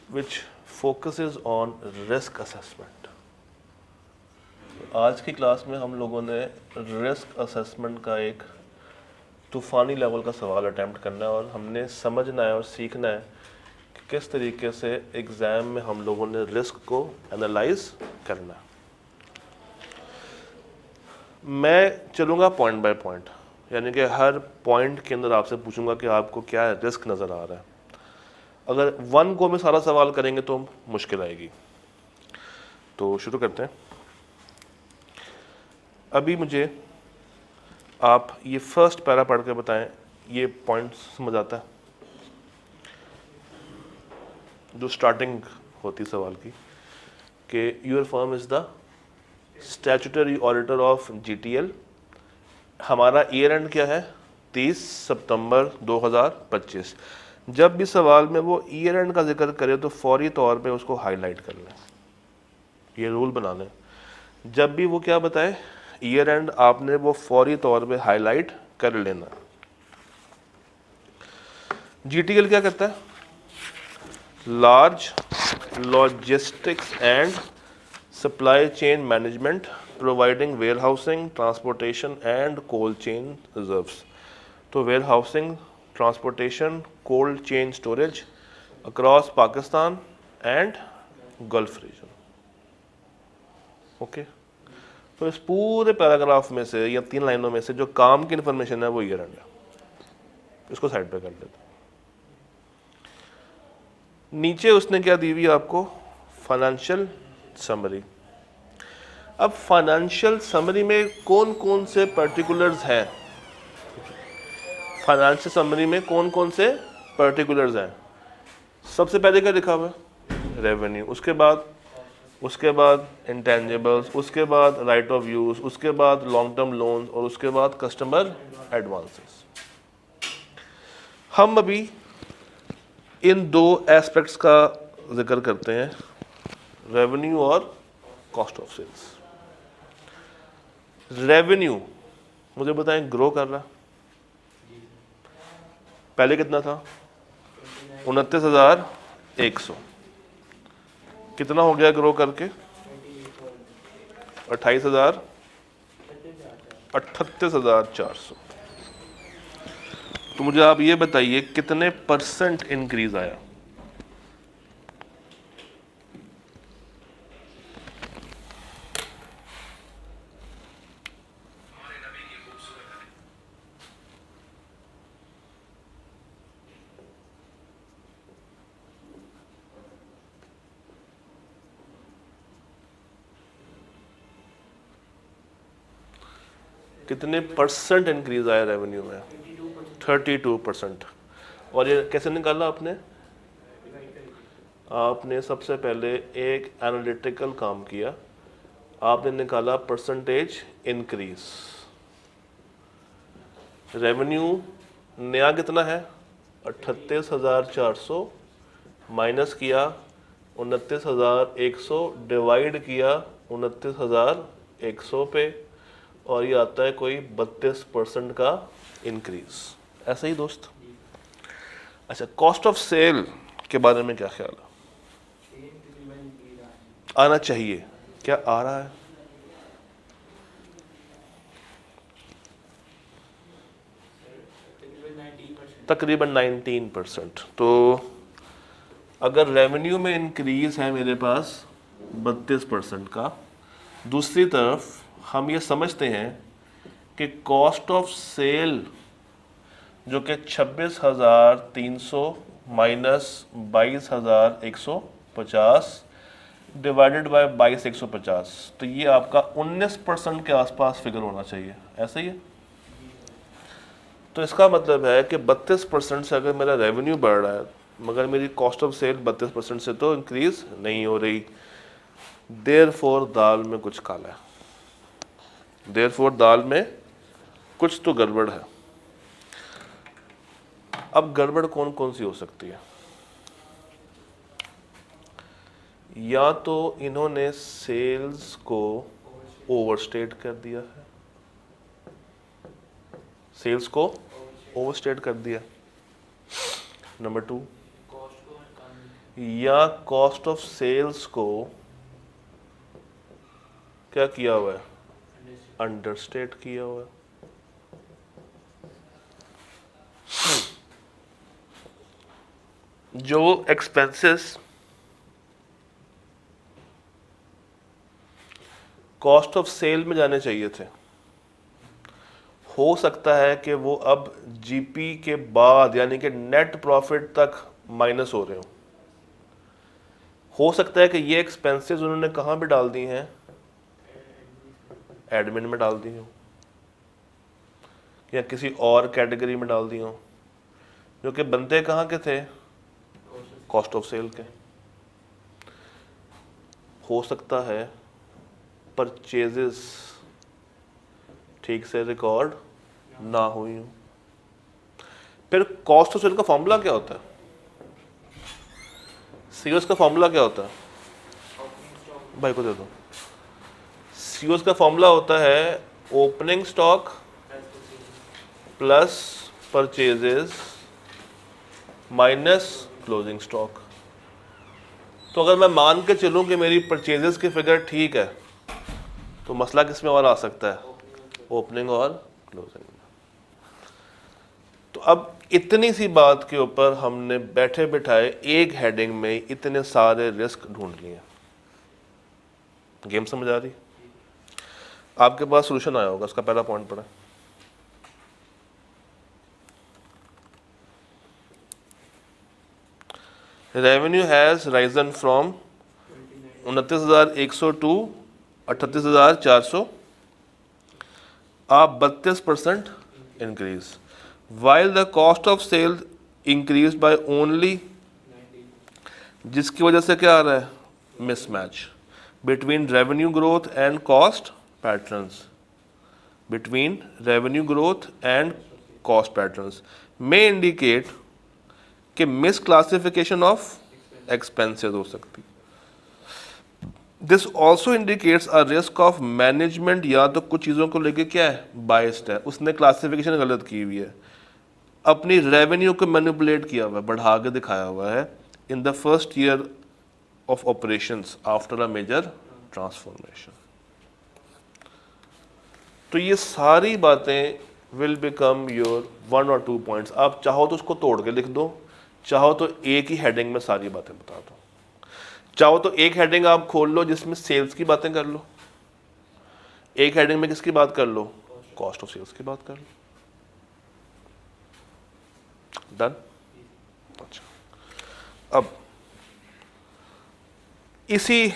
which focuses on risk assessment. आज की class में हम लोगों ने रिस्क असेसमेंट का एक तूफ़ानी लेवल का सवाल अटैम्प्ट करना है और हमने समझना है और सीखना है कि किस तरीके से एग्ज़ाम में हम लोगों ने रिस्क को एनालाइज करना है। मैं चलूँगा पॉइंट बाय पॉइंट, यानी कि हर पॉइंट के अंदर आपसे पूछूंगा कि आपको क्या रिस्क नज़र आ रहा है। अगर वन गो में सारा सवाल करेंगे तो मुश्किल आएगी। तो शुरू करते हैं। अभी मुझे आप ये फर्स्ट पैरा पढ़ के बताएं, ये पॉइंट समझ आता है जो स्टार्टिंग होती सवाल की कि your firm is the statutory auditor of GTL. हमारा ईयर एंड क्या है? 30 सितंबर 2025। जब भी सवाल में वो ईयर एंड का जिक्र करे तो फौरी तौर पे उसको हाईलाइट कर लें, ये रूल बना लें। जब भी वो क्या बताए ईयर एंड, आपने वो फौरी तौर पे हाईलाइट कर लेना। जीटीएल क्या करता है? Large logistics and supply chain management, providing warehousing, transportation and cold chain reserves. तो warehousing, transportation, cold chain storage across Pakistan and Gulf region. Okay, तो इस पूरे पैराग्राफ में से या 3 लाइनों में से जो काम की इंफॉर्मेशन है वो ईयर एंड है, इसको साइड पे कर लेते हैं। नीचे उसने क्या दी हुई है आपको? Financial summary. अब फाइनेंशियल समरी में कौन कौन से पर्टिकुलर्स हैं? फाइनेंशियल समरी में कौन कौन से पर्टिकुलर्स हैं? सबसे पहले क्या लिखा हुआ है? रेवेन्यू। उसके बाद इंटेंजिबल्स, उसके बाद राइट ऑफ यूज, उसके बाद लॉन्ग टर्म लोन्स और उसके बाद कस्टमर एडवांसेस। हम अभी इन 2 एस्पेक्ट्स का जिक्र करते हैं, रेवेन्यू और कॉस्ट ऑफ सेल्स। रेवेन्यू मुझे बताएं, ग्रो कर रहा, पहले कितना था? 29,100। कितना हो गया ग्रो करके? 38,400। तो मुझे आप ये बताइए कितने परसेंट इंक्रीज आया? कितने परसेंट इंक्रीज आया रेवेन्यू में? 32%। और ये कैसे निकाला आपने? आपने सबसे पहले एक एनालिटिकल काम किया, आपने निकाला परसेंटेज इंक्रीज। रेवेन्यू नया कितना है? 38,400 माइनस किया 29,100 डिवाइड किया 29,100 पे, और ये आता है कोई 32% का इंक्रीज। ऐसा ही दोस्त? अच्छा, कॉस्ट ऑफ सेल के बारे में क्या ख्याल है? आना चाहिए, क्या आ रहा है? तकरीबन 19%। तो अगर रेवेन्यू में इंक्रीज है मेरे पास 32% का, दूसरी तरफ हम ये समझते हैं कि कॉस्ट ऑफ सेल जो कि 26,300 माइनस 22,150 डिवाइडेड बाय 22,150, तो ये आपका 19% के आसपास फिगर होना चाहिए। ऐसा ही है? तो इसका मतलब है कि 32% से अगर मेरा रेवेन्यू बढ़ रहा है मगर मेरी कॉस्ट ऑफ सेल 32% से तो इंक्रीज नहीं हो रही, देयरफॉर दाल में कुछ काला है, देयरफॉर दाल में कुछ तो गड़बड़ है। अब गड़बड़ कौन कौन सी हो सकती है? या तो इन्होंने सेल्स को ओवरस्टेट कर दिया है, सेल्स को ओवरस्टेट कर दिया। नंबर 2, या कॉस्ट ऑफ सेल्स को क्या किया हुआ है, अंडरस्टेट किया हुआ है। जो एक्सपेंसेस कॉस्ट ऑफ सेल में जाने चाहिए थे, हो सकता है कि वो अब जीपी के बाद यानी कि नेट प्रॉफिट तक माइनस हो रहे हो सकता है कि ये एक्सपेंसेस उन्होंने कहाँ पे डाल दी हैं, एडमिन में डाल दी हो या किसी और कैटेगरी में डाल दी हो, जो कि बनते कहाँ के थे, कॉस्ट ऑफ सेल के। हो सकता है परचेजेस ठीक से रिकॉर्ड ना हुई हो। फिर कॉस्ट ऑफ सेल का फॉर्मूला क्या होता है, सीओएस का फॉर्मूला क्या होता है, भाई को दे दो। सीओएस का फॉर्मूला होता है opening stock plus purchases minus closing stock. तो अगर मैं मान के चलूं कि मेरी परचेजेस की फिगर ठीक है, तो मसला किसमें और आ सकता है, ओपनिंग और क्लोजिंग। तो अब इतनी सी बात के ऊपर हमने बैठे बिठाए एक हेडिंग में इतने सारे रिस्क ढूंढ लिए। गेम समझ आ रही, आपके पास सोल्यूशन आया होगा। उसका पहला पॉइंट पढ़ा, revenue has risen from 29,100 to 38,400, आप 32% increase, while the cost of sale increase by only, जिसकी वजह से क्या आ रहा है, mismatch between revenue growth and cost patterns, between revenue growth and cost patterns में इंडिकेट कि मिस क्लासिफिकेशन ऑफ एक्सपेंसेस हो सकती। This also indicates a risk of management, या तो कुछ चीज़ों को लेके क्या है, बायस्ड है, उसने क्लासिफिकेशन गलत की हुई है, अपनी रेवेन्यू को मैनिपुलेट किया हुआ है, बढ़ा के दिखाया हुआ है in the first year of operations after a major transformation. तो ये सारी बातें विल बिकम योर 1 और 2 पॉइंट्स। आप चाहो तो उसको तोड़ के लिख दो, चाहो तो एक ही हेडिंग में सारी बातें बता दो, चाहो तो एक हेडिंग आप खोल लो जिसमें सेल्स की बातें कर लो, एक हेडिंग में किसकी बात कर लो, कॉस्ट ऑफ सेल्स की बात कर लो। डन। अच्छा, अब इसी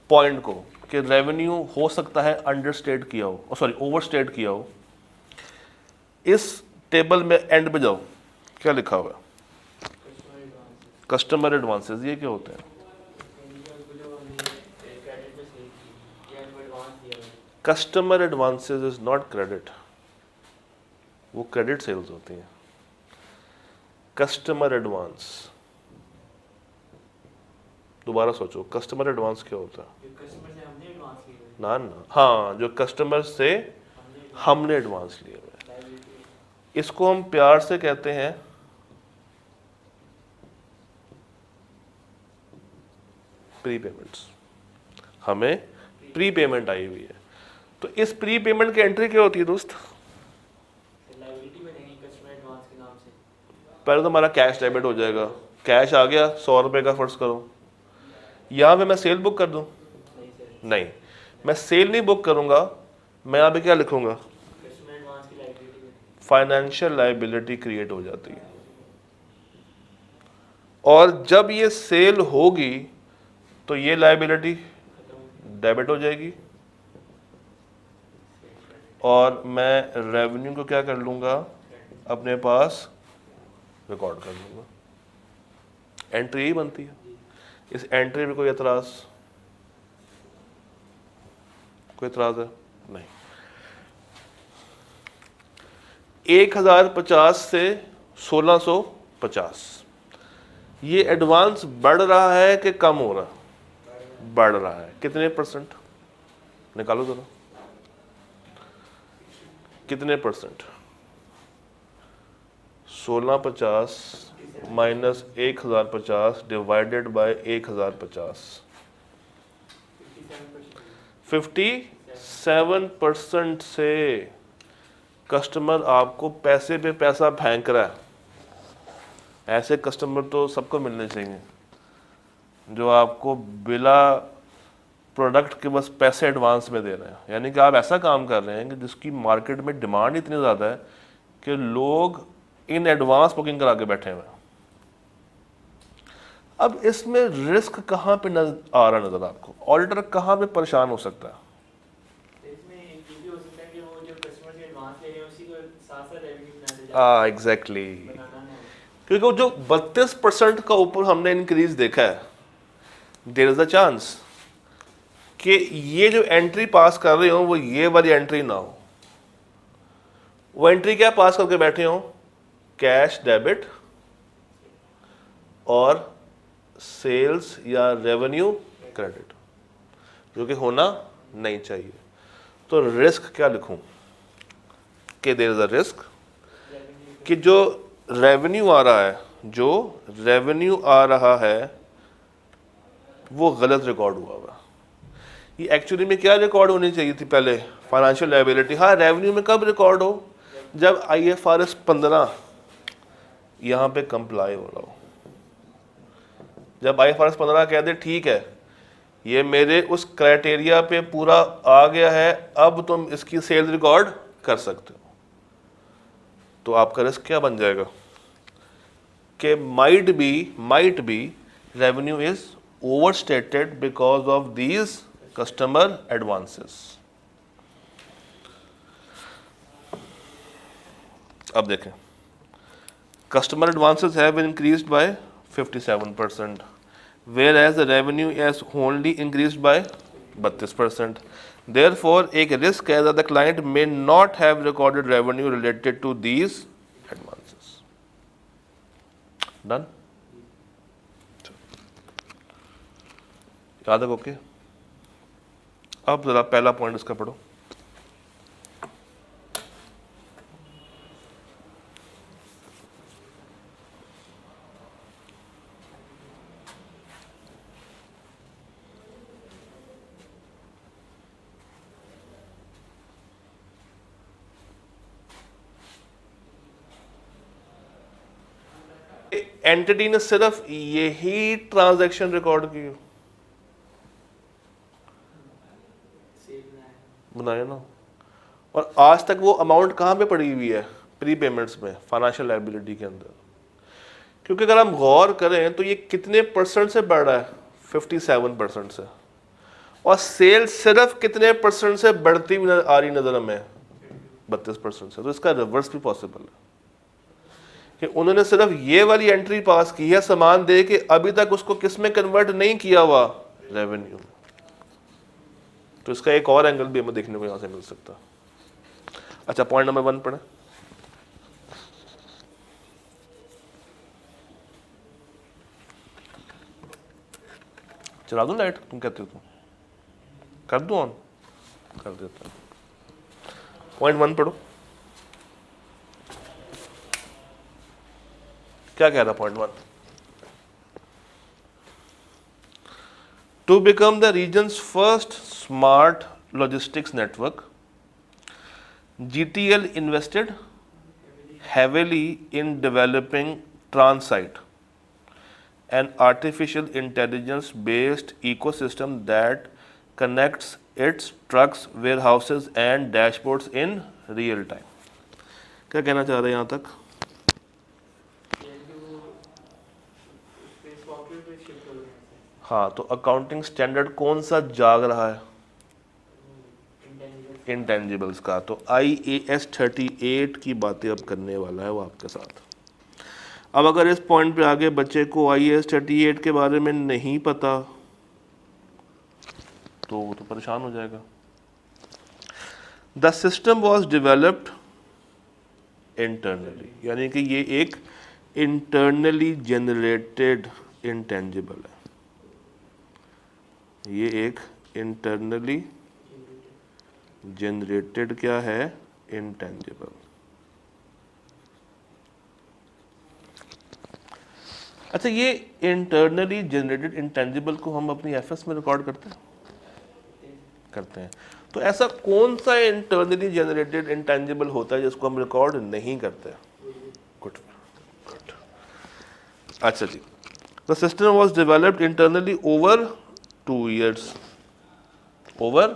पॉइंट को कि रेवेन्यू हो सकता है अंडरस्टेट किया हो, सॉरी ओवरस्टेट किया हो, इस टेबल में एंड पे जाओ, क्या लिखा हुआ है, कस्टमर एडवांसेस। ये क्या होते हैं, customer advances is not credit, वो क्रेडिट सेल्स होती हैं। कस्टमर एडवांस, दोबारा सोचो, कस्टमर एडवांस क्या होता है, ना ना, हाँ, जो कस्टमर से हमने एडवांस लिए हुए, इसको हम प्यार से कहते हैं प्री पेमेंट्स। हमें प्री पेमेंट आई हुई है, तो इस प्री पेमेंट की एंट्री क्या होती है दोस्त, पहले तो हमारा कैश डेबिट हो जाएगा, कैश आ गया 100 रुपये का फर्ज करो, यहाँ पे मैं सेल बुक कर दूँ, नहीं, मैं सेल नहीं बुक करूँगा, मैं यहाँ पे क्या लिखूँगा, फाइनेंशियल लायबिलिटी क्रिएट हो जाती है। और जब ये सेल होगी तो ये लायबिलिटी डेबिट हो जाएगी और मैं रेवेन्यू को क्या कर लूँगा, अपने पास रिकॉर्ड कर लूँगा। एंट्री ही बनती है। इस एंट्री में कोई एतराज़, कोई एतराज़ है नहीं। 1050 से 1650, ये एडवांस बढ़ रहा है कि कम हो रहा है, बढ़ रहा है, कितने परसेंट, निकालो जरा, कितने परसेंट, 1650 माइनस 1050 डिवाइडेड बाय 1050, 57% से कस्टमर आपको पैसे पे पैसा फेंक रहा है। ऐसे कस्टमर तो सबको मिलने चाहिए जो आपको बिला प्रोडक्ट के बस पैसे एडवांस में दे रहे हैं। यानी कि आप ऐसा काम कर रहे हैं कि जिसकी मार्केट में डिमांड इतनी ज़्यादा है कि लोग इन एडवांस बुकिंग करा के बैठे हुए हैं। अब इसमें रिस्क कहाँ पे आ रहा नजर आपको? ऑडिटर कहाँ पे परेशान हो सकता है? एग्जैक्टली, क्योंकि वो जो 32% का ऊपर हमने इंक्रीज देखा है, देयर इज अ चांस कि ये जो एंट्री पास कर रहे हो वो ये वाली एंट्री ना हो। वो एंट्री क्या पास करके बैठे हो? कैश डेबिट और सेल्स या रेवेन्यू क्रेडिट, जो कि होना नहीं चाहिए। तो रिस्क क्या लिखूं कि देयर इज अ रिस्क कि जो रेवेन्यू आ रहा है, जो रेवेन्यू आ रहा है वो गलत रिकॉर्ड हुआ हुआ। ये एक्चुअली में क्या रिकॉर्ड होनी चाहिए थी पहले? Financial liability. हाँ, रेवेन्यू में कब रिकॉर्ड हो? जब IFRS 15 यहाँ पे कंप्लाई हो रहा हो। जब IFRS 15 कह दे ठीक है ये मेरे उस क्राइटेरिया पे पूरा आ गया है, अब तुम इसकी सेल रिकॉर्ड कर सकते हो, तो आपका रिस्क क्या बन जाएगा कि might be revenue is overstated because of these customer advances. अब देखें, customer advances have increased by 57%, whereas the revenue has only increased by 32%. Therefore, एक risk है that the client may not have recorded revenue related to these advances. Done? याद है okay? अब जरा पहला point इसका पढ़ो। एंटिटी ने सिर्फ यही ट्रांजैक्शन रिकॉर्ड की बनाया ना, और आज तक वो अमाउंट कहाँ पे पड़ी हुई है? प्री पेमेंट्स में, फाइनेंशियल लायबिलिटी के अंदर। क्योंकि अगर हम गौर करें तो ये कितने परसेंट से बढ़ रहा है? 57% से। और सेल सिर्फ कितने परसेंट से बढ़ती हुई आ रही नजर हमें? 32% से। तो इसका रिवर्स भी पॉसिबल है कि उन्होंने सिर्फ ये वाली एंट्री पास की है सामान दे के, अभी तक उसको किस में कन्वर्ट नहीं किया हुआ? रेवेन्यू में। तो इसका एक और एंगल भी हमें देखने को यहां से मिल सकता है। अच्छा, पॉइंट नंबर 1 पढ़े। चला दूं लाइट? तुम कहते हो तो कर दूं ऑन? कर देता हूं। पॉइंट 1 पढ़ो, क्या कह रहा point 1? To become the region's first smart logistics network, GTL invested heavily in developing Transite, an artificial intelligence based ecosystem that connects its trucks, warehouses and dashboards in real time. क्या कहना चाह रहे हैं यहाँ तक? हाँ, तो अकाउंटिंग स्टैंडर्ड कौन सा जाग रहा है? इंटेंजिबल्स का। तो IAS 38 की बातें अब करने वाला है वो आपके साथ। अब अगर इस पॉइंट पे आगे बच्चे को IAS 38 के बारे में नहीं पता तो वो तो परेशान हो जाएगा। The system was developed internally, यानी कि ये एक इंटरनली जनरेटेड इंटेंजिबल है। ये एक इंटरनली जनरेटेड क्या है? इंटेंजिबल। अच्छा, ये इंटरनली जनरेटेड इंटेंजिबल को हम अपनी एफएस में रिकॉर्ड करते हैं। तो ऐसा कौन सा इंटरनली जनरेटेड इंटेंजिबल होता है जिसको हम रिकॉर्ड नहीं करते? Good good. अच्छा जी, the system was developed internally over 2 years। Over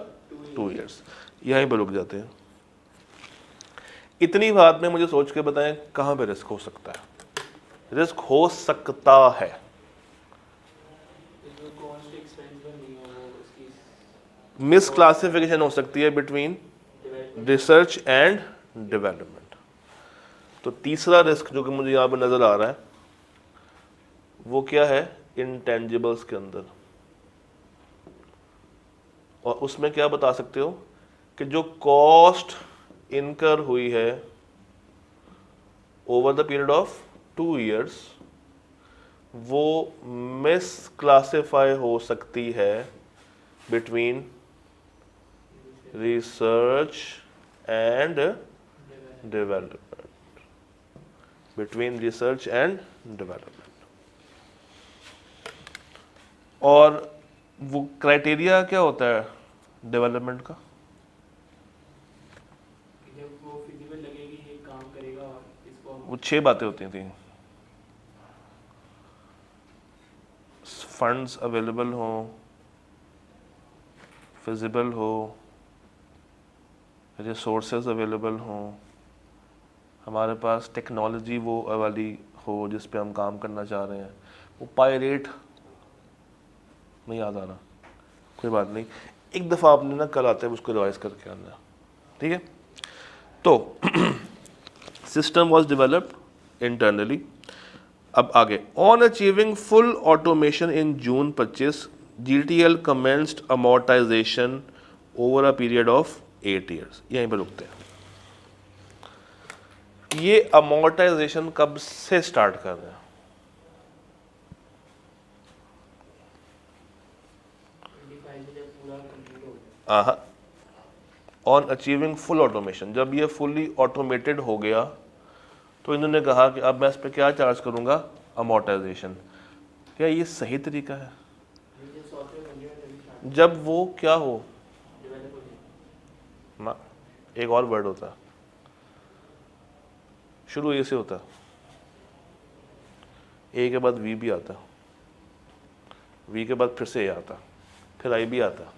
2 years, यहीं पर रुक जाते हैं। इतनी बात में मुझे सोच के बताएं कहां पे रिस्क हो सकता है? रिस्क हो सकता है मिस क्लासिफिकेशन हो सकती है बिटवीन रिसर्च एंड डेवलपमेंट। तो तीसरा रिस्क जो कि मुझे यहां पर नजर आ रहा है वो क्या है? इंटेंजिबल्स के अंदर। और उसमें क्या बता सकते हो कि जो कॉस्ट इनकर हुई है over the period of 2 years वो मिस क्लासिफाई हो सकती है between research and development. Between research and development. और वो क्राइटेरिया क्या होता है डेवलपमेंट का? जब वो फिजिबल लगे कि ये काम करेगा और इसको वो 6 बातें होती थी। फंड्स अवेलेबल हो, फिजिबल हो, रिसोर्सेज अवेलेबल हो, हमारे पास टेक्नोलॉजी वो वाली हो जिस पे हम काम करना चाह रहे हैं। वो पायरेट नहीं याद आ रहा, कोई बात नहीं, एक दफ़ा आपने ना कल आते हैं उसको रिवाइज करके आना, ठीक है? तो सिस्टम वॉज डेवलप्ड इंटरनली। अब आगे, on achieving full automation in June 25 GTL commenced amortisation over a period of 8 years। यहीं पर रुकते हैं। ये अमोर्टाइजेशन कब से स्टार्ट कर रहे हैं? ऑन अचीविंग फुल ऑटोमेशन, जब ये फुली ऑटोमेटेड हो गया तो इन्होंने कहा कि अब मैं इस पर क्या चार्ज करूंगा? अमोर्टाइजेशन। क्या ये सही तरीका है? जब वो क्या हो ना, एक और वर्ड होता है, शुरू ए से होता है, ए के बाद वी भी आता, वी के बाद फिर से ए आता, फिर आई भी आता,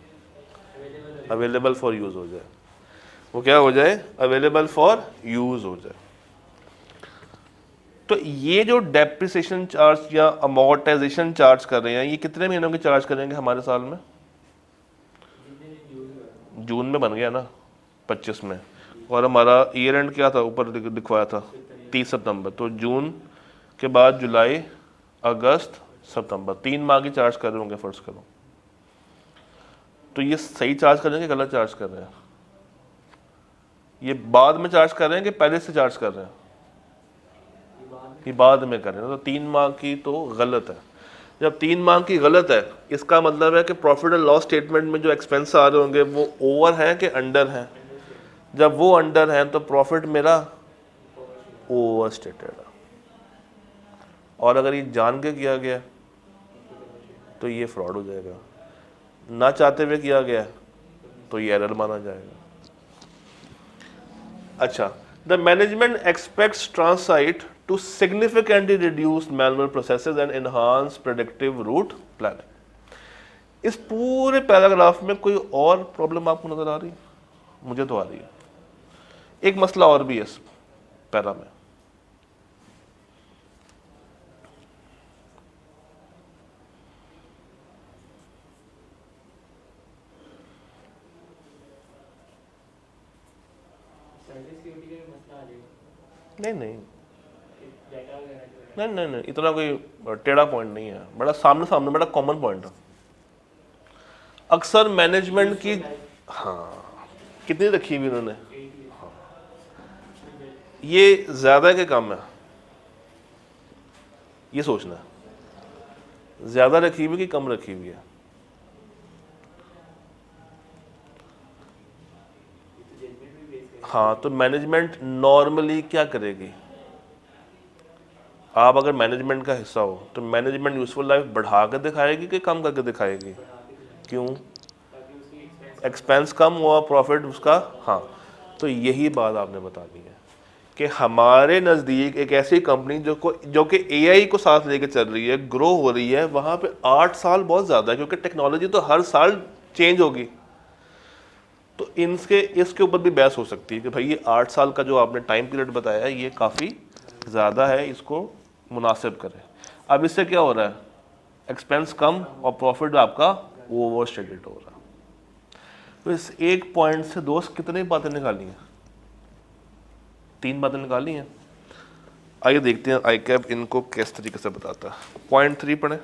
अवेलेबल फॉर यूज हो जाए। वो क्या हो जाए? अवेलेबल फॉर यूज हो जाए। तो ये जो डेप्रिसिएशन चार्ज या अमोर्टाइजेशन चार्ज कर रहे हैं, ये कितने महीनों के चार्ज करेंगे हमारे साल में? जून में बन गया ना 25 में, और हमारा ईयर एंड क्या था ऊपर दिखवाया था 30 सितंबर। तो जून के बाद जुलाई, अगस्त, सितंबर, 3 माह की चार्ज कर रहे होंगे फर्ज करो। तो ये सही चार्ज कर रहे हैं कि गलत चार्ज कर रहे हैं? ये बाद में चार्ज कर रहे हैं कि पहले से चार्ज कर रहे हैं? ये बाद में कर रहे हैं। तो 3 माह की तो गलत है। जब 3 माह की गलत है, इसका मतलब है कि प्रॉफिट एंड लॉस स्टेटमेंट में जो एक्सपेंस आ रहे होंगे वो ओवर हैं कि अंडर हैं? जब वो अंडर हैं तो प्रॉफिट मेरा ओवर स्टेटेड है। और अगर ये जान के किया गया तो ये फ्रॉड हो जाएगा, ना चाहते हुए किया गया तो ये एरर माना जाएगा। अच्छा, the management expects Transsight to significantly reduce manual processes and enhance predictive route planning। इस पूरे पैराग्राफ में कोई और प्रॉब्लम आपको नजर आ रही है? मुझे तो आ रही है। एक मसला और भी है इस पैरा में। नहीं नहीं नहीं नहीं नहीं, इतना कोई टेढ़ा पॉइंट नहीं है, बड़ा सामने सामने बड़ा कॉमन पॉइंट है। अक्सर मैनेजमेंट की, हाँ, कितनी रखी हुई उन्होंने? हाँ। ये ज्यादा के कम है, ये सोचना है ज्यादा रखी हुई कि कम रखी हुई है। हाँ, तो मैनेजमेंट नॉर्मली क्या करेगी? आप अगर मैनेजमेंट का हिस्सा हो तो मैनेजमेंट यूजफुल लाइफ बढ़ा कर दिखाएगी कि कम करके दिखाएगी? क्यों? ताकि उसकी एक्सपेंस एक्सपेंस कम हुआ, प्रॉफिट उसका। हाँ, तो यही बात आपने बता दी है कि हमारे नज़दीक एक ऐसी कंपनी जो कि एआई को साथ लेके चल रही है, ग्रो हो रही है, वहाँ पे 8 साल बहुत ज़्यादा है, क्योंकि टेक्नोलॉजी तो हर साल चेंज होगी। तो इसके ऊपर भी बहस हो सकती है कि भाई ये 8 साल का जो आपने टाइम पीरियड बताया है ये काफ़ी ज़्यादा है, इसको मुनासिब करें। अब इससे क्या हो रहा है? एक्सपेंस कम और प्रॉफिट आपका ओवर स्टेटेड हो रहा है। तो इस एक पॉइंट से दोस्त कितनी बातें निकाली हैं? 3 बातें निकाली हैं। आइए देखते हैं आई कैप इनको किस तरीके से बताता है। पॉइंट 3 पढ़ें।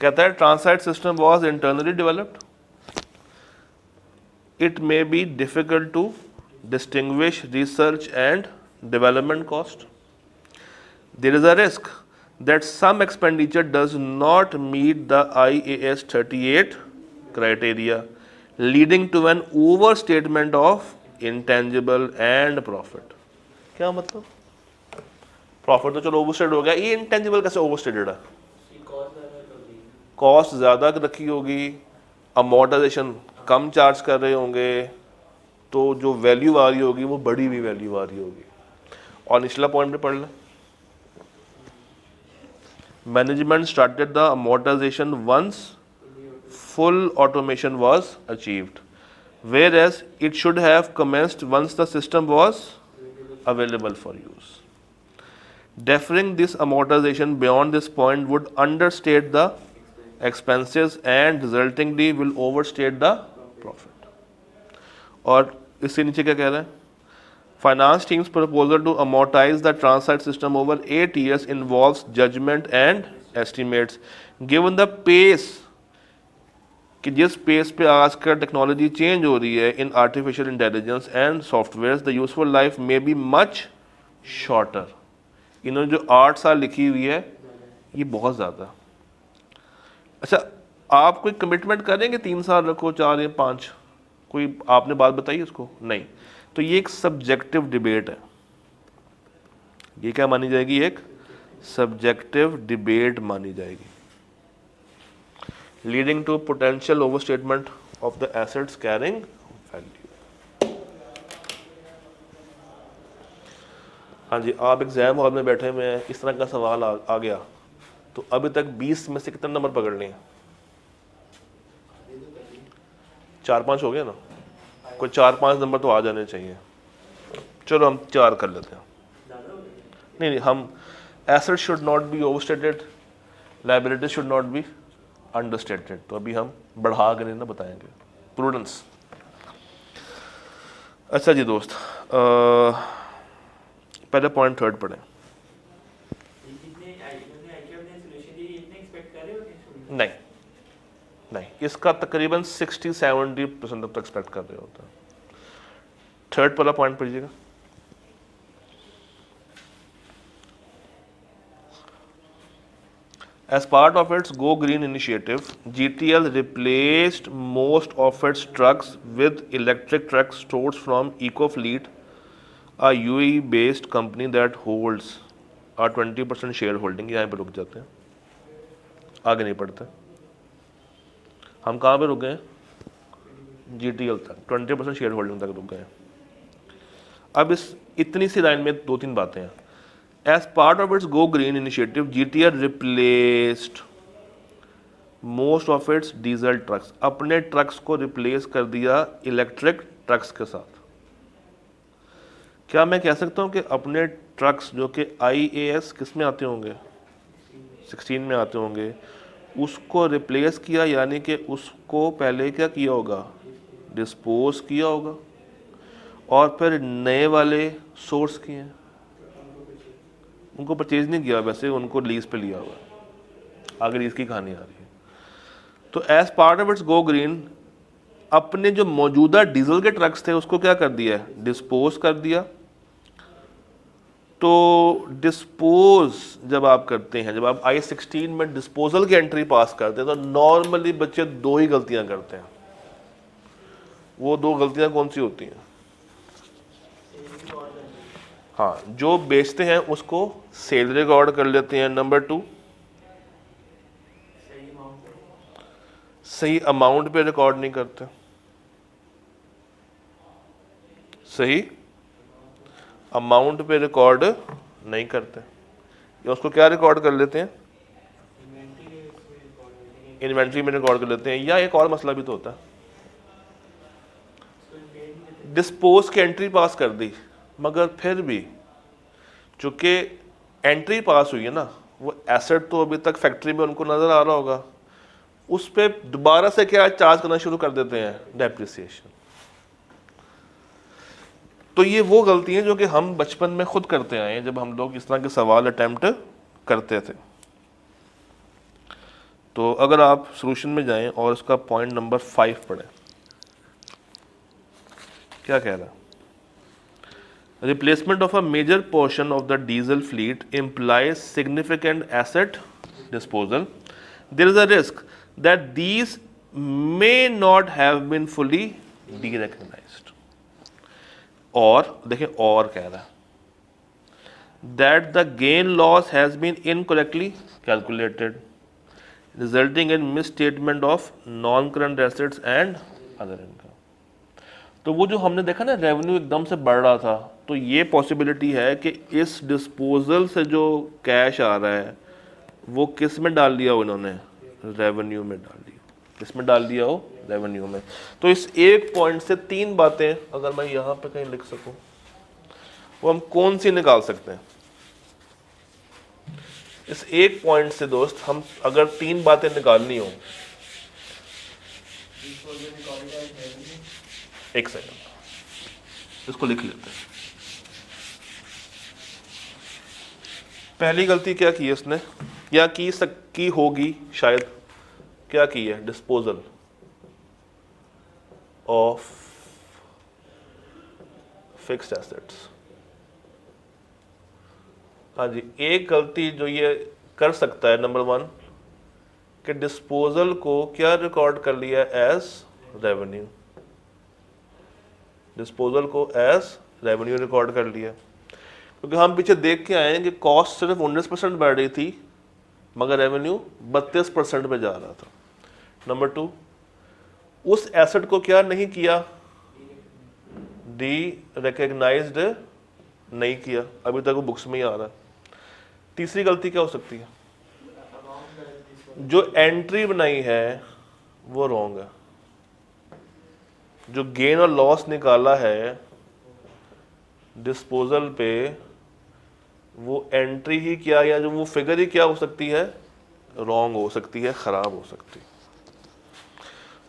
कहता है Transsight system was internally developed, it may be difficult to distinguish research and development cost, there is a risk that some expenditure does not meet the IAS 38 criteria, leading to an overstatement of intangible and profit। क्या मतलब? Profit तो चलो overstate हो गया, ये intangible कैसे overstated है? की कॉस्ट ज़्यादा कर दी है। कॉस्ट ज़्यादा रखी होगी, अमोर्टाइजेशन कम चार्ज कर रहे होंगे, तो जो वैल्यू आ रही होगी वो बड़ी हुई वैल्यू आ रही होगी। और निचला पॉइंट पे पढ़ लें। Management started the amortization once full automation was achieved, whereas it should have commenced once the system was available for use. Deferring this amortization beyond this point would understate the expenses and resultingly will overstate the profit. और इससे नीचे क्या कह रहा है? Finance team's proposal to amortize the transit system over 8 years involves judgment and estimates. Given the pace कि जिस pace पे आजकल टेक्नोलॉजी चेंज हो रही है in artificial intelligence and software, the useful life may be much shorter. इन्होंने जो 8 साल लिखी हुई है ये बहुत ज़्यादा। अच्छा, आप कोई कमिटमेंट करेंगे 3 साल रखो, 4 या 5? कोई आपने बात बताई उसको? नहीं। तो ये एक सब्जेक्टिव डिबेट है। ये क्या मानी जाएगी? एक सब्जेक्टिव डिबेट मानी जाएगी, leading to potential overstatement of the assets carrying value. हाँ जी, आप एग्जाम हॉल में बैठे हुए हैं, इस तरह का सवाल आ गया तो अभी तक 20 में से कितने नंबर पकड़ लिए? 4-5 हो गए ना? कोई 4-5 नंबर तो आ जाने चाहिए। चलो हम 4 कर लेते हैं। नहीं, हम asset should not be overstated, liability should not be understated. तो अभी हम बढ़ा कर ना बताएंगे। प्रूडेंस। अच्छा जी दोस्त, पहले पॉइंट 3 पढ़ें। नहीं नहीं, इसका तकरीबन 60-70% तक एक्सपेक्ट कर रहे होते हैं। 3 वाला पॉइंट पढ़िएगा। As part of its Go Green initiative, GTL replaced most of its trucks with electric trucks sourced from EcoFleet, a UAE-based company that holds a 20% shareholding। यहाँ पे रुक जाते हैं, आगे नहीं पढ़ते। हम कहाँ पे रुक गए? GTL तक 20% शेयर होल्डिंग तक रुक गए। अब इस इतनी सी लाइन में 2-3 बातें हैं। As part of its Go Green initiative, GTL replaced most of its diesel trucks। अपने ट्रक्स को रिप्लेस कर दिया इलेक्ट्रिक ट्रक्स के साथ। क्या मैं कह सकता हूँ कि अपने ट्रक्स जो कि IAS किस में आते होंगे? 16 में आते होंगे, उसको रिप्लेस किया, यानी कि उसको पहले क्या किया होगा? डिस्पोज किया होगा, और फिर नए वाले सोर्स किए हैं। उनको परचेज नहीं किया, वैसे उनको लीज पे लिया हुआ। आगे लीज की कहानी आ रही है। तो as part of its go green, अपने जो मौजूदा डीजल के ट्रक्स थे उसको क्या कर दिया? डिस्पोज कर दिया। तो डिस्पोज जब आप करते हैं, जब आप I-16 में डिस्पोजल की एंट्री पास करते हैं, तो नॉर्मली बच्चे 2 ही गलतियां करते हैं। वो 2 गलतियां कौन सी होती हैं? हाँ, जो बेचते हैं उसको सेल रिकॉर्ड कर लेते हैं। नंबर 2, सही अमाउंट सही अमाउंट पे रिकॉर्ड नहीं करते। सही अमाउंट पे रिकॉर्ड नहीं करते, या उसको क्या रिकॉर्ड कर लेते हैं, इन्वेंट्री के उसमें रिकॉर्ड है, इन्वेंट्री में रिकॉर्ड कर लेते हैं। या एक और मसला भी तो होता है, उसको पेड नहीं देते। डिस्पोज की एंट्री पास कर दी, मगर फिर भी चूंकि एंट्री पास हुई है ना, वो एसेट तो अभी तक फैक्ट्री में उनको नजर आ रहा होगा, उस पर दोबारा से क्या चार्ज करना शुरू कर देते हैं, डेप्रिसिएशन। तो ये वो गलती है जो कि हम बचपन में खुद करते आए हैं जब हम लोग इस तरह के सवाल अटेम्प्ट करते थे। तो अगर आप सॉल्यूशन में जाएं और इसका पॉइंट नंबर 5 पढ़ें, क्या कह रहा है? Replacement of a major portion of the diesel fleet implies significant asset disposal. There is a risk that these may not have been fully derecognized. और देखें, और कह रहा है that the gain loss has been incorrectly calculated, resulting in misstatement of non-current assets and other income. तो वो जो हमने देखा ना रेवेन्यू एकदम से बढ़ रहा था, तो ये पॉसिबिलिटी है कि इस डिस्पोजल से जो कैश आ रहा है वो किस में डाल दिया हो इन्होंने, रेवेन्यू में डाल दिया। किस में डाल दिया हो, रेवेन्यू में। तो इस एक पॉइंट से 3 बातें अगर मैं यहाँ पे कहीं लिख सकूं, वो हम कौन सी निकाल सकते हैं? इस एक पॉइंट से दोस्त हम अगर 3 बातें निकालनी हो, एक सेकंड इसको लिख लेते हैं। पहली गलती क्या की है इसने, या की होगी शायद, क्या की है? Disposal of fixed assets. हाँ जी, एक गलती जो ये कर सकता है, नंबर 1, कि डिस्पोजल को क्या रिकॉर्ड कर लिया एज रेवेन्यू, डिस्पोजल को एज रेवेन्यू रिकॉर्ड कर लिया। क्योंकि हम पीछे देख के आए हैं कि कॉस्ट सिर्फ 19% बढ़ रही थी, मगर रेवेन्यू 32% पे जा रहा था। नंबर 2, उस एसेट को क्या नहीं किया, डी रिकॉग्नाइज्ड नहीं किया, अभी तक वो बुक्स में ही आ रहा है। तीसरी गलती क्या हो सकती है, जो एंट्री बनाई है वो रॉन्ग है, जो गेन और लॉस निकाला है डिस्पोजल पे, वो एंट्री ही क्या, या जो वो फिगर ही क्या हो सकती है, रॉन्ग हो सकती है, खराब हो सकती है।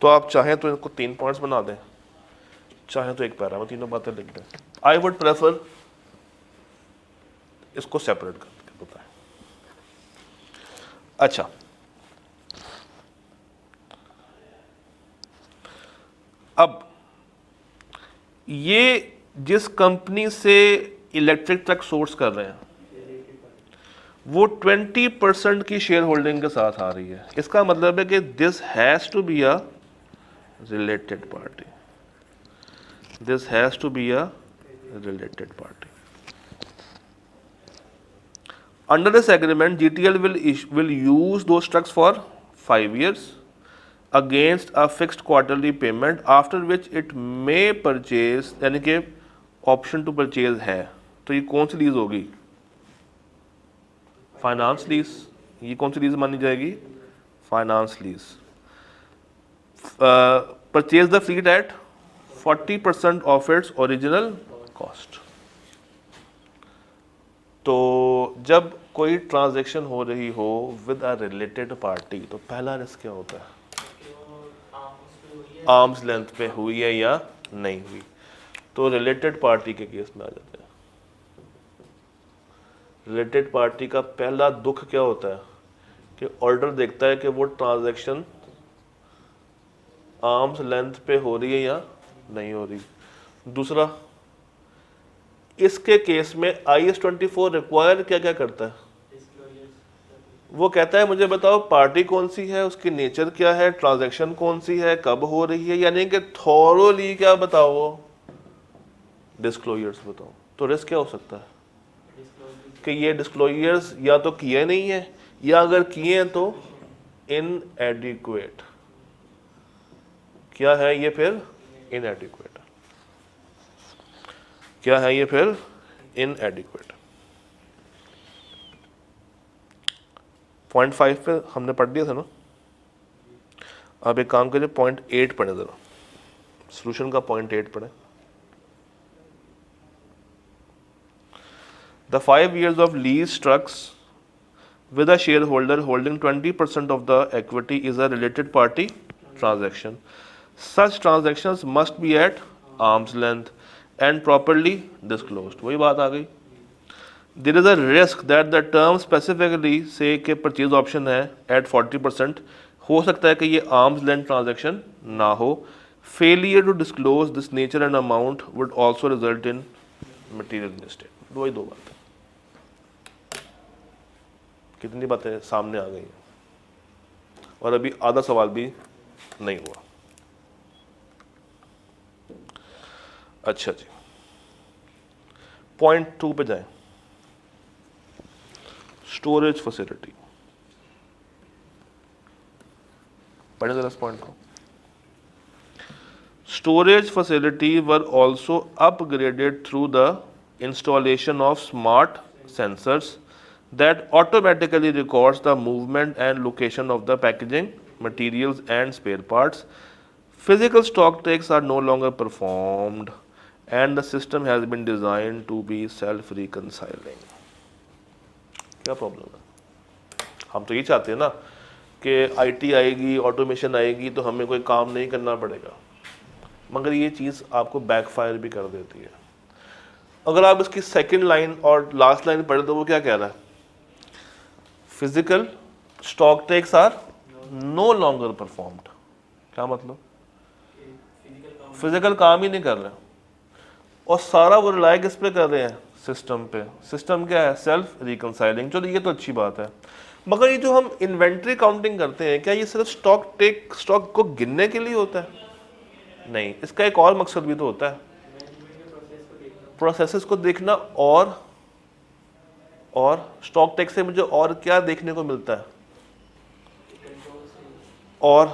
तो आप चाहें तो इनको 3 पॉइंट्स बना दें, चाहें तो एक पैरा में तीनों बातें लिख दें। आई वुड प्रेफर इसको सेपरेट करके बताएं। अच्छा, अब ये जिस कंपनी से इलेक्ट्रिक ट्रक सोर्स कर रहे हैं वो 20% की शेयर होल्डिंग के साथ आ रही है। इसका मतलब है कि this has to be a related party, this has to be a related party. Under this agreement, GTL will use those trucks for 5 years against a fixed quarterly payment, after which it may purchase, यानी कि option to purchase है। तो ये कौन सी lease होगी, finance lease. ये कौन सी लीज मानी जाएगी, finance lease. Purchase the fleet at 40% of its original cost. तो जब कोई ट्रांजैक्शन हो रही हो विद अ रिलेटेड पार्टी, तो पहला रिस्क क्या होता है, आर्म्स लेंथ पे हुई है या नहीं हुई। तो रिलेटेड पार्टी के केस में आ जाते हैं। रिलेटेड पार्टी का पहला दुख क्या होता है कि ऑर्डर देखता है कि वो ट्रांजैक्शन आर्म्स लेंथ पे हो रही है या नहीं हो रही। दूसरा, इसके केस में IS 24 रिक्वायर क्या क्या करता है, वो कहता है मुझे बताओ पार्टी कौन सी है, उसकी नेचर क्या है, ट्रांजैक्शन कौन सी है, कब हो रही है, यानी कि थॉरोली क्या बताओ, डिस्क्लोजर्स बताओ। तो रिस्क क्या हो सकता है, कि ये डिस्क्लोजर्स या तो किए नहीं है, या अगर किए हैं तो इनएडिक्वेट। क्या है ये फिर? इनएडिक्वेट। क्या है ये फिर? इनएडिक्वेट। पॉइंट 5 पे हमने पढ़ दिया था ना। अब एक काम करिए, पॉइंट 8 पढ़े जरा, सोल्यूशन का पॉइंट 8 पढ़े। The 5 years of lease struck with a shareholder holding 20% of the equity is a related party transaction. Such transactions must be at arm's length and properly disclosed. वही बात आ गई। There is a risk that the term specifically say कि purchase option है at 40%, हो सकता है कि ये arm's length transaction ना हो। Failure to disclose this nature and amount would also result in material mistake। वही दो बातें। कितनी बातें सामने आ गई हैं, और अभी आधा सवाल भी नहीं हुआ। अच्छा जी, पॉइंट 2 पे जाएं, स्टोरेज फैसिलिटी। पढ़े जरा इस पॉइंट को। Storage facility were also upgraded through the installation of smart sensors that automatically records the movement and location of the packaging materials and spare parts. Physical stock takes are no longer performed and the system has been designed to be self-reconciling. क्या problem है? हम तो ये चाहते हैं ना कि IT आएगी, ऑटोमेशन आएगी तो हमें कोई काम नहीं करना पड़ेगा, मगर ये चीज़ आपको बैकफायर भी कर देती है। अगर आप इसकी सेकंड लाइन और लास्ट लाइन पढ़े तो वो क्या कह रहा है? Physical stock takes are no longer performed. क्या मतलब? फिजिकल काम ही नहीं कर रहे, और सारा वो रिलाय किस पे कर रहे हैं? सिस्टम पे। सिस्टम क्या है? Self reconciling. चलो ये तो अच्छी बात है, मगर ये जो हम इन्वेंट्री काउंटिंग करते हैं, क्या ये सिर्फ स्टॉक को गिनने के लिए होता है? नहीं, इसका एक और मकसद भी तो होता है, प्रोसेसेस को देखना। और स्टॉक टेक से मुझे और क्या देखने को मिलता है? और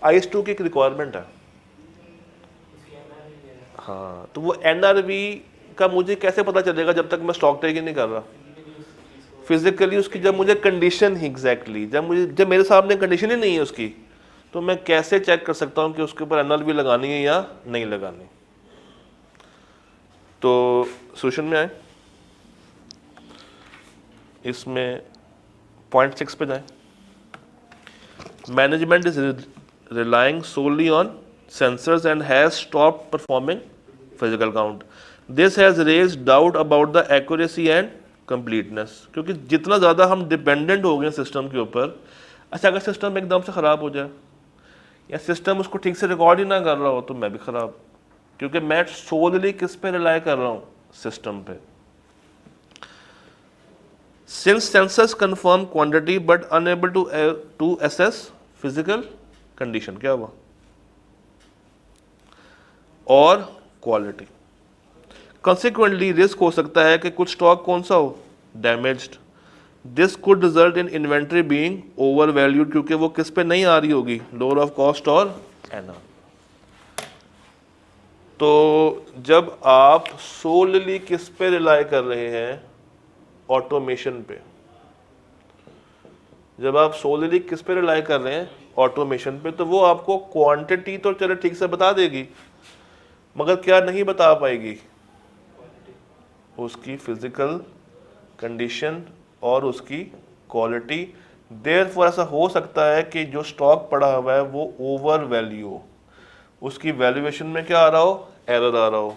IS2 की एक रिक्वायरमेंट है। हाँ, तो वो NRV का मुझे कैसे पता चलेगा जब तक मैं स्टॉक टेक ही नहीं कर रहा? फिजिकली उसकी जब मुझे कंडीशन ही एग्जैक्टली जब मेरे सामने कंडीशन ही नहीं है उसकी, तो मैं कैसे चेक कर सकता हूँ कि उसके ऊपर NRV लगानी है या नहीं लगानी? तो सोल्यूशन में आए, इसमें पॉइंट 6 पे जाए। Management is relying solely on sensors and has stop performing physical count. This has raise doubt about the accuracy and completeness. क्योंकि जितना ज़्यादा हम डिपेंडेंट हो गए सिस्टम के ऊपर, अच्छा अगर सिस्टम एकदम से ख़राब हो जाए या सिस्टम उसको ठीक से रिकॉर्ड ही ना कर रहा हो तो मैं भी ख़राब, क्योंकि मैं सोलली किस पे रिलाय कर रहा हूँ? सिस्टम पे। Since sensors confirm quantity but unable to assess physical condition, क्या हुआ? और क्वालिटी। कंसिक्वेंटली रिस्क हो सकता है कि कुछ स्टॉक कौन सा हो? Damaged. This could result in inventory being over valued, क्योंकि वो किस पे नहीं आ रही होगी? लोअर ऑफ कॉस्ट और NR। तो जब आप सोलली किस पे रिलाय कर रहे हैं? ऑटोमेशन पे। जब आप सोलली किस पे रिलाय कर रहे हैं? ऑटोमेशन पे। तो वो आपको क्वांटिटी तो चलो ठीक से बता देगी, मगर क्या नहीं बता पाएगी? उसकी फिजिकल कंडीशन और उसकी क्वालिटी। देयरफॉर ऐसा हो सकता है कि जो स्टॉक पड़ा हुआ है वो ओवर वैल्यू हो, उसकी वैल्यूएशन में क्या आ रहा हो? एरर आ रहा हो।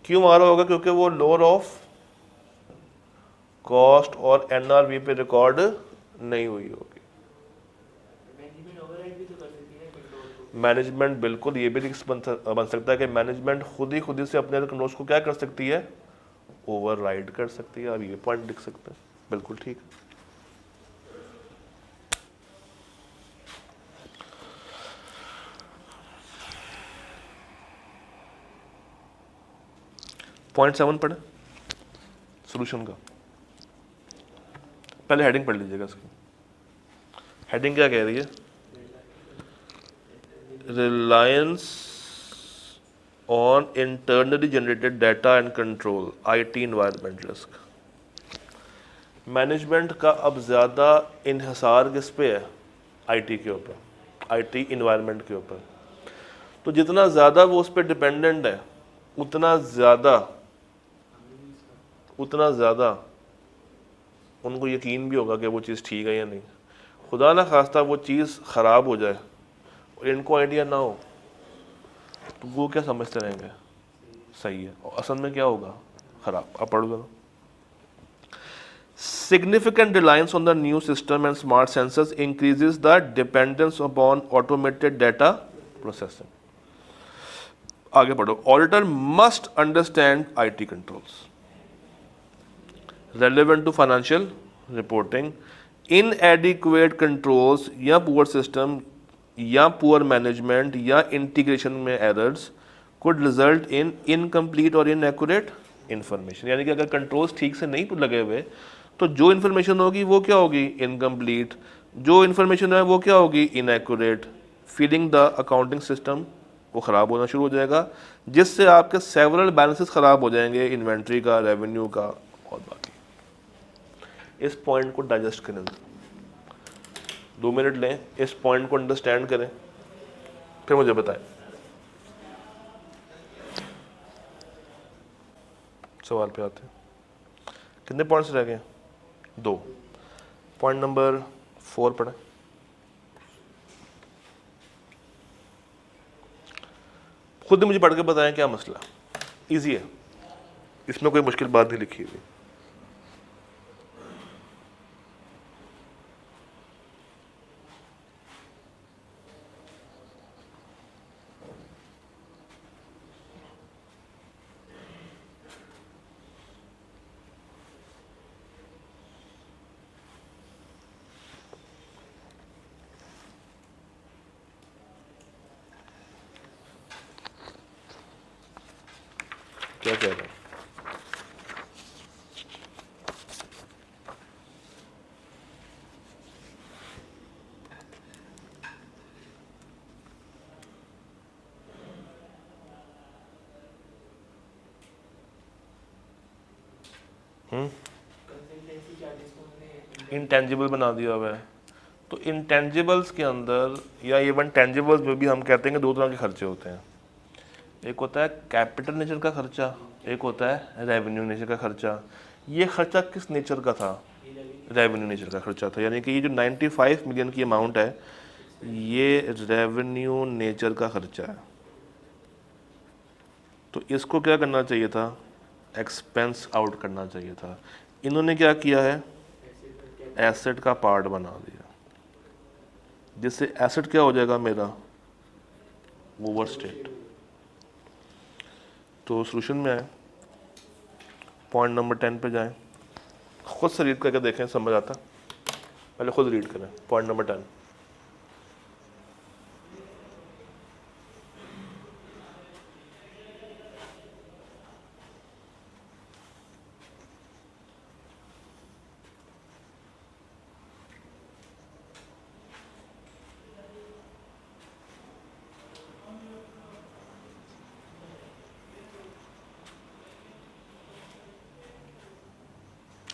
क्यों आ रहा होगा? क्योंकि वो लोअर ऑफ कॉस्ट और NRV पे रिकॉर्ड नहीं हुई होगी। मैनेजमेंट बिल्कुल ये भी रिस्क बन सकता है कि मैनेजमेंट खुद ही से अपने कंट्रोल्स को क्या कर सकती है? ओवरराइड कर सकती है। आप ये पॉइंट लिख सकते हैं, बिल्कुल ठीक। 0.7 पढ़े सॉल्यूशन का, पहले हेडिंग पढ़ लीजिएगा इसकी। हेडिंग क्या कह रही है? Reliance on internally generated data and control, IT environment risk. Management का अब ज़्यादा इन्हिसार किस पे है? IT के ऊपर, IT इन्वायरमेंट के ऊपर। तो जितना ज़्यादा वो उस पर डिपेंडेंट है उतना ज़्यादा उनको यकीन भी होगा कि वो चीज़ ठीक है या नहीं। खुदा ना खास्ता वो चीज़ ख़राब हो जाए और इनको आइडिया ना हो तो वो क्या समझते रहेंगे सही है, और असल में क्या होगा? ख़राब। अब पढ़ दो। Significant reliance on the new system and smart sensors increases the dependence upon automated data processing. आगे पढ़ो। Auditor must understand IT controls relevant to financial reporting. Inadequate controls या poor system या poor management या integration में errors could result in incomplete or inaccurate information. यानी कि अगर controls ठीक से नहीं लगे हुए तो जो इन्फॉर्मेशन होगी वो क्या होगी? इनकम्प्लीट। जो इन्फॉर्मेशन है वो क्या होगी? Inaccurate. Feeding the accounting system वो ख़राब होना शुरू हो जाएगा, जिससे आपके सेवरल बैलेंसेस ख़राब हो जाएंगे, इन्वेंट्री का, रेवेन्यू का और बाकी। इस पॉइंट को डाइजेस्ट करें, 2 मिनट लें, इस पॉइंट को अंडरस्टैंड करें, फिर मुझे बताएं। सवाल पे आते हैं। कितने पॉइंट्स रह गए? 2। पॉइंट नंबर 4 पढ़ें। खुद ही मुझे पढ़ के बताएं क्या मसला। इजी है, इसमें कोई मुश्किल बात नहीं लिखी हुई। क्या कह रहे हैं? इंटेंजिबल बना दिया हुआ है। तो इंटेंजिबल्स के अंदर या इवन टेंजिबल्स में भी हम कहते हैं कि 2 तरह के खर्चे होते हैं। एक होता है कैपिटल नेचर का खर्चा, एक होता है रेवेन्यू नेचर का खर्चा। ये खर्चा किस नेचर का था? रेवेन्यू नेचर का खर्चा था। यानी कि ये जो 95 मिलियन की अमाउंट है ये रेवेन्यू नेचर का खर्चा है। तो इसको क्या करना चाहिए था? एक्सपेंस आउट करना चाहिए था। इन्होंने क्या किया है? एसेट का पार्ट बना दिया, जिससे एसेट क्या हो जाएगा मेरा? ओवरस्टेट। तो सॉल्यूशन में आए, पॉइंट नंबर 10 पे जाएं। खुद से रीड करके देखें, समझ आता। पहले खुद रीड करें पॉइंट नंबर 10।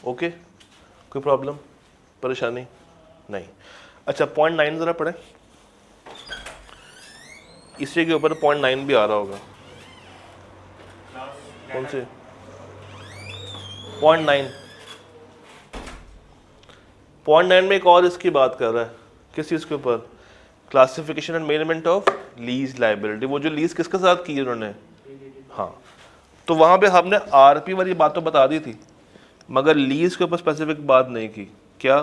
ओके, कोई प्रॉब्लम, परेशानी नहीं? अच्छा, पॉइंट 9 ज़रा पढ़ें। इसी के ऊपर पॉइंट 9 भी आ रहा होगा। कौन से? पॉइंट 9। पॉइंट 9 में एक और इसकी बात कर रहा है। किस चीज़ के ऊपर? Classification and measurement of lease liability. वो जो लीज किसके साथ की उन्होंने? हाँ, तो वहाँ पे हमने आरपी वाली बात तो बता दी थी, मगर लीज के ऊपर स्पेसिफिक बात नहीं की। क्या?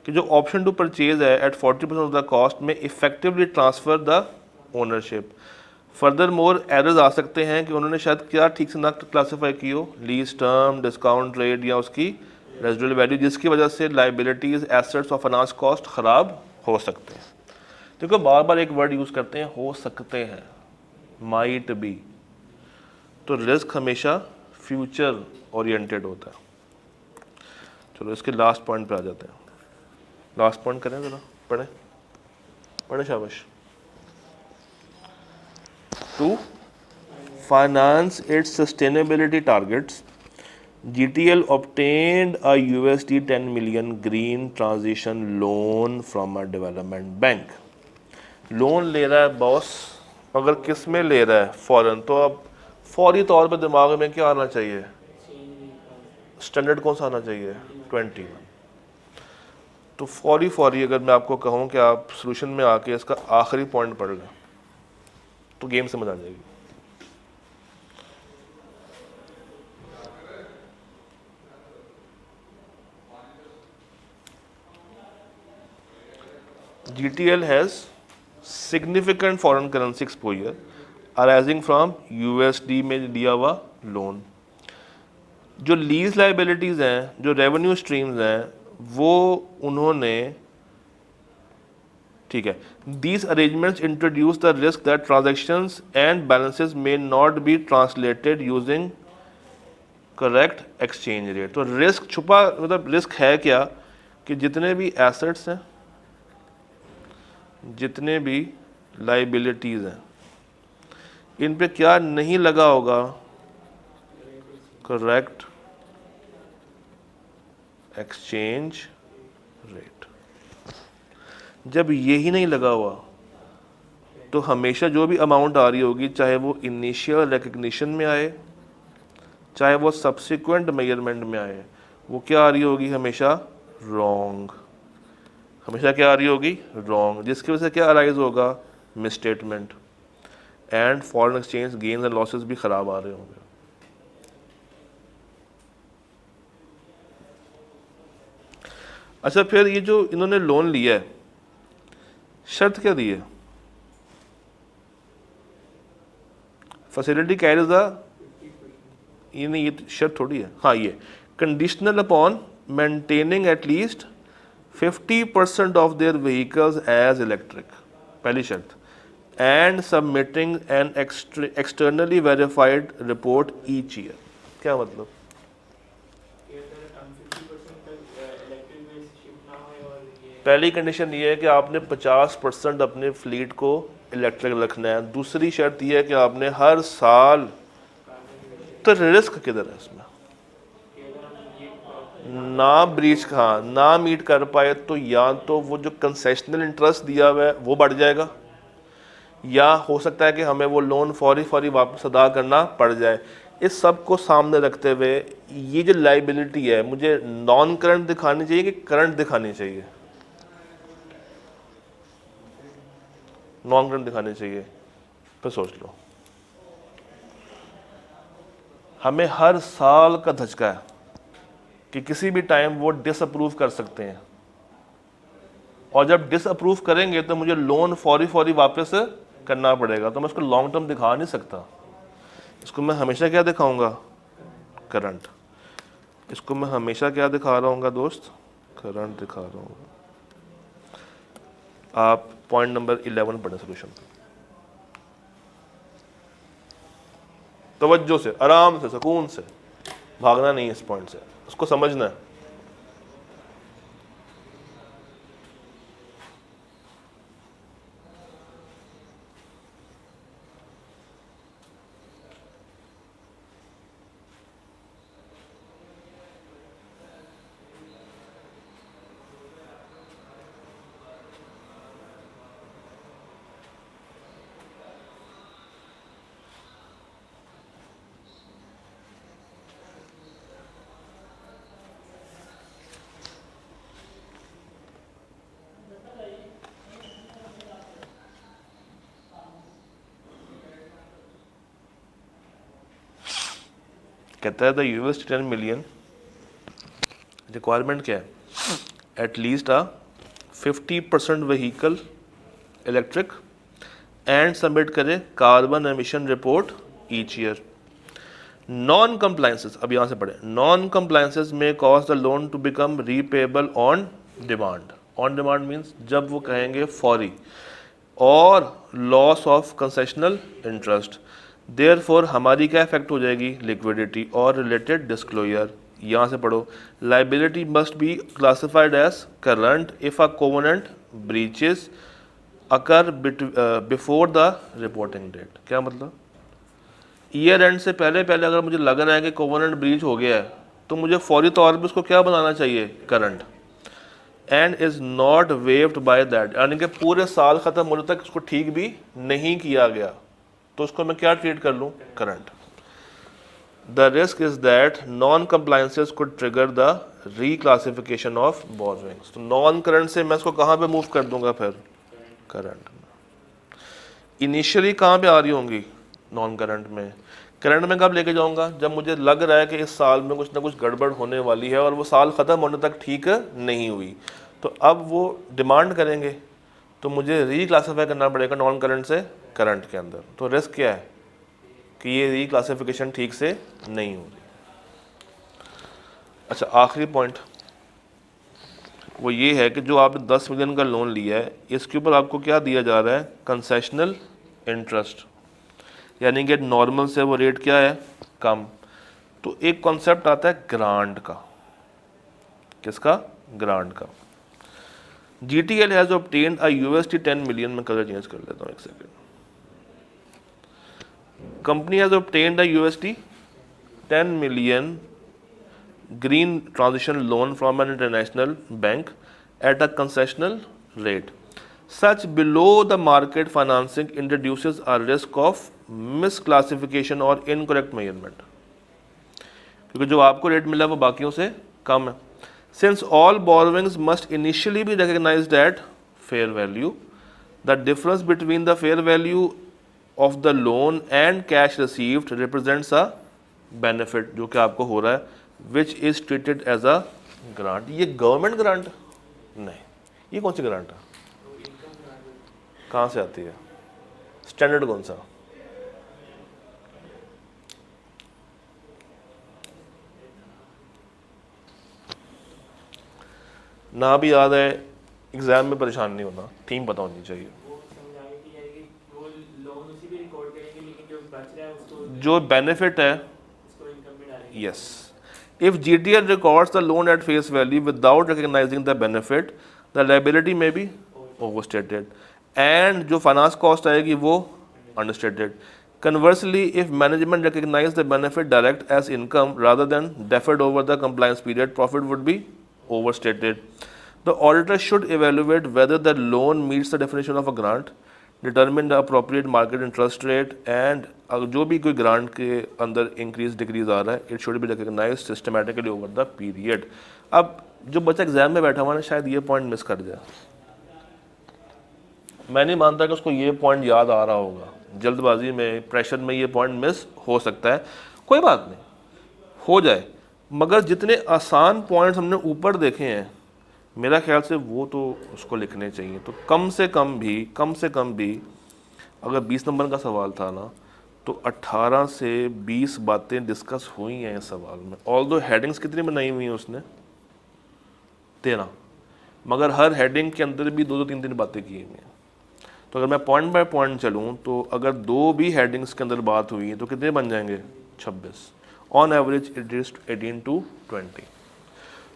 कि जो ऑप्शन टू परचेज है एट 40% ऑफ द कॉस्ट में effectively transfer the ownership. Furthermore errors आ सकते हैं कि उन्होंने शायद क्या ठीक से ना क्लासीफाई की हो, लीज टर्म, डिस्काउंट रेट या उसकी रेजिडुअल वैल्यू, जिसकी वजह से लाइबिलिटीज, एसेट्स और फाइनेंस कॉस्ट ख़राब हो सकते हैं। देखो बार बार एक वर्ड यूज़ करते हैं, हो सकते हैं, माइट बी। तो रिस्क हमेशा फ्यूचर ओरिएंटेड होता है। चलो इसके लास्ट पॉइंट पे आ जाते हैं। लास्ट पॉइंट करें ज़रा, पढ़ें पढ़ें, शाबाश। To finance its sustainability targets, GTL obtained a USD 10 million green transition loan from a development bank। Loan ले रहा है बॉस, अगर किस में ले रहा है, फॉरेन, तो अब फौरी तौर पे दिमाग में क्या आना चाहिए, स्टैंडर्ड कौन सा आना चाहिए, 21। तो फौरी अगर मैं आपको कहूँ कि आप सोल्यूशन में आके इसका आखिरी पॉइंट पढ़ लें तो गेम समझ आ जाएगी। GTL has significant foreign currency exposure arising from USD में लिया हुआ लोन। जो लीज लाइबिलिटीज हैं, जो रेवेन्यू स्ट्रीम्स हैं, वो उन्होंने, ठीक है, these arrangements introduce the risk that transactions and balances may not be translated using correct exchange rate. तो रिस्क छुपा, मतलब रिस्क है क्या कि जितने भी एसेट्स हैं, जितने भी लाइबिलिटीज़ हैं, इन पे क्या नहीं लगा होगा, करेक्ट एक्सचेंज रेट। जब यही नहीं लगा हुआ तो हमेशा जो भी अमाउंट आ रही होगी, चाहे वो इनिशियल रिकग्निशन में आए, चाहे वो सब्सिक्वेंट मेजरमेंट में आए, वो क्या आ रही होगी, हमेशा रॉन्ग। हमेशा क्या आ रही होगी, रॉन्ग, जिसकी वजह से क्या अराइज होगा, misstatement, and foreign exchange gains and losses भी खराब आ रहे होंगे। अच्छा, फिर ये जो इन्होंने लोन लिया है, शर्त क्या दी है, फैसिलिटी कैरीज ये नहीं, ये शर्त थोड़ी है, हाँ ये conditional upon maintaining at least 50% of their vehicles as electric, पहली शर्त, and submitting an externally verified report each year. क्या मतलब, पहली कंडीशन ये है कि आपने 50% अपने फ्लीट को इलेक्ट्रिक रखना है। दूसरी शर्त यह है कि आपने हर साल, तो रिस्क किधर है इसमें, ना ब्रीच, हाँ ना मीट कर पाए तो या तो वो जो कंसेशनल इंटरेस्ट दिया हुआ है वो बढ़ जाएगा, या हो सकता है कि हमें वो लोन फौरी वापस अदा करना पड़ जाए। इस सब को सामने रखते हुए ये जो लाइबिलिटी है, मुझे नॉन करंट दिखानी चाहिए कि करंट दिखानी चाहिए, नॉन करंट दिखानी चाहिए, फिर सोच लो। हमें हर साल का धचका है कि किसी भी टाइम वो डिसअप्रूव कर सकते हैं, और जब डिसअप्रूव करेंगे तो मुझे लोन फौरी वापस करना पड़ेगा। तो मैं उसको लॉन्ग टर्म दिखा नहीं सकता, इसको मैं हमेशा क्या दिखाऊंगा, करंट। इसको मैं हमेशा क्या दिखा रहा हूँ दोस्त, करंट दिखा रहा हूँ। आप पॉइंट नंबर 11 पढ़ें सोल्यूशन, तवज्जो से, आराम से, सुकून से, भागना नहीं है इस पॉइंट से, उसको समझना है। कहता है द यूएस 10 मिलियन रिक्वायरमेंट क्या है, at least 50% vehicle electric and submit करे carbon emission report each year. Non compliances, अब यहाँ से पढ़े, नॉन कंप्लायंसेस में cause the loan to become repayable on demand. On demand means जब वो कहेंगे फौरी, और loss of concessional interest. Therefore हमारी क्या इफेक्ट हो जाएगी, लिक्विडिटी और रिलेटेड डिस्क्लोजर। यहाँ से पढ़ो, liability must be classified as current if a covenant breaches occur before the reporting date. क्या मतलब, ईयर एंड से पहले पहले अगर मुझे लग रहा है कि कोवेनेंट ब्रीच हो गया है तो मुझे फौरी तौर पे उसको क्या बनाना चाहिए, current, and is not waived by that, यानी कि पूरे साल खत्म होने तक उसको ठीक भी नहीं किया गया तो उसको मैं क्या ट्रीट कर लूँ, current. The risk is that non compliances could trigger the reclassification of borrowings. तो नॉन करंट से मैं इसको कहाँ पे मूव कर दूंगा, फिर करंट। इनिशियली कहाँ पे आ रही होंगी, नॉन करंट में। करंट में कब लेके जाऊंगा, जब मुझे लग रहा है कि इस साल में कुछ ना कुछ गड़बड़ होने वाली है और वो साल ख़त्म होने तक ठीक नहीं हुई, तो अब वो डिमांड करेंगे तो मुझे रीक्लासीफाई करना पड़ेगा नॉन करंट से करंट के अंदर। तो रिस्क क्या है कि ये रीक्लासिफिकेशन ठीक से नहीं हो रही। अच्छा, आखिरी पॉइंट वो ये है कि जो आपने 10 मिलियन का लोन लिया है इसके ऊपर आपको क्या दिया जा रहा है, कंसेशनल इंटरेस्ट, यानी कि नॉर्मल से वो रेट क्या है, कम। तो एक कॉन्सेप्ट आता है ग्रांट का, किसका, ग्रांट का। GTL has obtained a USD 10 million, में कलर चेंज कर लेता हूँ एक second. Company has obtained a USD 10 million green transition loan from an international bank at a concessional rate. Such below the market financing introduces a risk of misclassification or incorrect measurement, क्योंकि जो आपको rate मिला वो बाकियों से कम है। Since all borrowings must initially be recognized at fair value, the difference between the fair value of the loan and cash received represents a benefit जो कि आपको हो रहा है, which is treated as a grant। ये government grant नहीं, ये कौन सी ग्रांट है, कहाँ से आती है, स्टैंडर्ड कौन सा, ना भी याद है एग्जाम में परेशान नहीं होना, थीम पता होनी चाहिए। वो समझाने की है कि वो लोन उसी पे रिकॉर्ड करेंगे लेकिन जो बच रहा है उसको जो बेनिफिट है, उसको इनकम में डालेंगे। yes, if GTL records the loan at face value without recognizing the benefit, the liability may be overstated and जो finance cost आएगी वो understated। Conversely, if management recognize the benefit direct as income rather than deferred over the compliance period, profit would be overstated। The auditor should evaluate whether the loan meets the definition of a grant, determine the appropriate market interest rate, and जो भी कोई grant के अंदर increase decrease आ रहा है, it should be recognise systematically over the period. अब जो बच्चा एग्जाम में बैठा हुआ है शायद ये पॉइंट मिस कर जाए, मैं नहीं मानता कि उसको ये पॉइंट याद आ रहा होगा, जल्दबाजी में प्रेशर में ये पॉइंट मिस हो सकता है, कोई बात नहीं, हो जाए, मगर जितने आसान पॉइंट्स हमने ऊपर देखे हैं मेरा ख्याल से वो तो उसको लिखने चाहिए। तो कम से कम भी अगर 20 नंबर का सवाल था ना तो 18 से 20 बातें डिस्कस हुई हैं इस सवाल में। ऑल्दो हेडिंग्स कितनी बनाई हुई हैं उसने, 13, मगर हर हेडिंग के अंदर भी 2-3 बातें की हुई हैं। तो अगर मैं पॉइंट बाय पॉइंट चलूँ तो अगर 2 भी हेडिंग्स के अंदर बात हुई है तो कितने बन जाएंगे, 26। On average it is 18 to 20।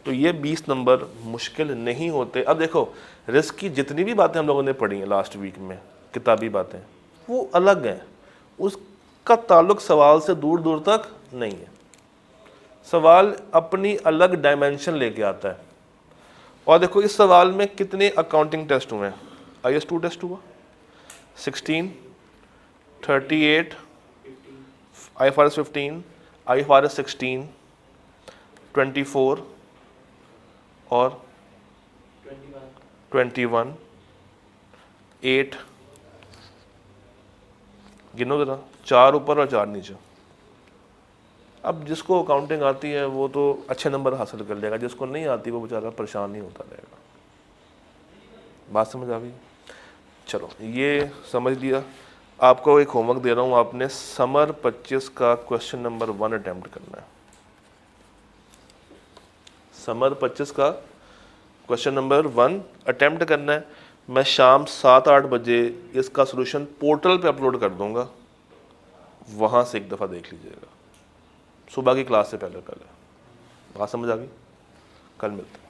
तो ये 20 नंबर मुश्किल नहीं होते। अब देखो, रिस्क की जितनी भी बातें हम लोगों ने पढ़ी हैं लास्ट वीक में, किताबी बातें, वो अलग हैं, उसका ताल्लुक सवाल से दूर दूर तक नहीं है। सवाल अपनी अलग डायमेंशन लेके आता है। और देखो इस सवाल में कितने अकाउंटिंग टेस्ट हुए हैं, IS2 टेस्ट हुआ, 16, 38, IFRS 15, IFRS 16, 24 और 21, 8, गिनो जरा, 4 ऊपर और 4 नीचे। अब जिसको अकाउंटिंग आती है वो तो अच्छे नंबर हासिल कर लेगा, जिसको नहीं आती वो बेचारा परेशान नहीं होता रहेगा। बात समझ आ गई? चलो ये समझ लिया। आपको एक होमवर्क दे रहा हूँ, आपने समर 25 का क्वेश्चन नंबर 1 अटेम्प्ट करना है। समर 25 का क्वेश्चन नंबर 1 अटेम्प्ट करना है। मैं शाम 7-8 बजे इसका सलूशन पोर्टल पे अपलोड कर दूंगा, वहाँ से एक दफ़ा देख लीजिएगा, सुबह की क्लास से पहले। बात समझ आ गई? कल मिलते हैं।